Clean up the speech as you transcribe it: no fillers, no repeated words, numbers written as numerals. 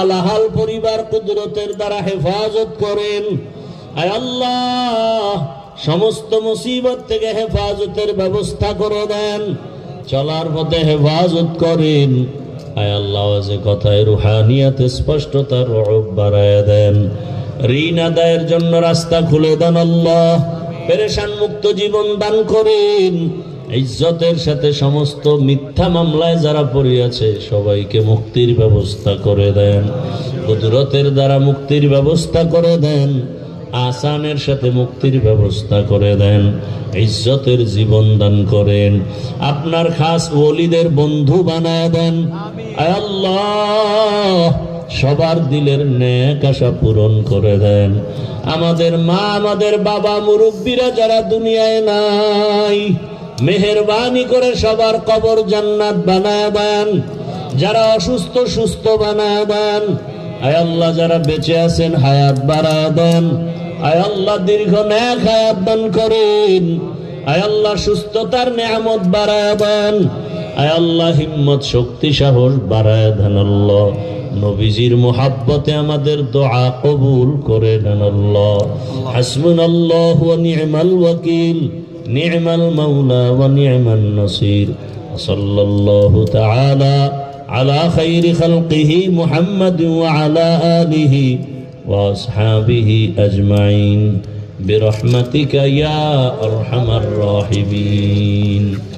আলাহাল পরিবার কুদরতের দ্বারা হেফাজত করেন। আয় আল্লাহ, সমস্ত মুসিবত থেকে হেফাজতের ব্যবস্থা করে দেন, চলার পথে হেফাজত করেন। আয় আল্লাহ, যে কথায় রুহানিয়াতে স্পষ্টতার রূপ বাড়ায় দেন, ঋণ আদায়ের জন্য রাস্তা খুলে দেন আল্লাহ, পেরেশান মুক্ত জীবন দান করেন। ইজ্জতের সাথে সমস্ত মিথ্যা মামলায় যারা পড়িয়াছে সবাইকে মুক্তির ব্যবস্থা করে দেন, কুদরতের দ্বারা মুক্তির ব্যবস্থা করে দেন, আসানের সাথে মুক্তির ব্যবস্থা করে দেন, ইজ্জতের জীবন দান করেন, আপনার খাস ওলিদের বন্ধু বানায় দেন। আয় আল্লাহ, সবার দিলের নেক আশা পূরণ করে দেন। আমাদের মা, আমাদের বাবা, মুরব্বীরা যারা দুনিয়ায় নাই, মেহেরবানি করে সবার কবর জান্নাত বানায় দেন, যারা অসুস্থ সুস্থ বানায় দেন। আয় আল্লাহ, যারা বেঁচে আছেন হায়াত বাড়ায় দেন। আয় আল্লাহ, দীর্ঘ নেক হায়াত দান করেন। আয় আল্লাহ, সুস্থতার নেয়ামত বাড়ায় দেন। আয় আল্লাহ, হিম্মত শক্তি সাহস বাড়ায় দেন আল্লাহ। নবীজির মুহাব্বতে আমাদের দোয়া কবুল করে নেন আল্লাহ। হাসবুনাল্লাহু ওয়া নি'মাল ওয়াকিল, নি'মাল মাওলা ওয়া নি'মান নাসির। সাল্লাল্লাহু তাআলা আলা খায়রি খালকিহি মুহাম্মাদিন ওয়া আলা আলিহি ওয়া আসহাবিহি আজমাইন বিরহমাতিকা ইয়া আরহামার রাহিমিন।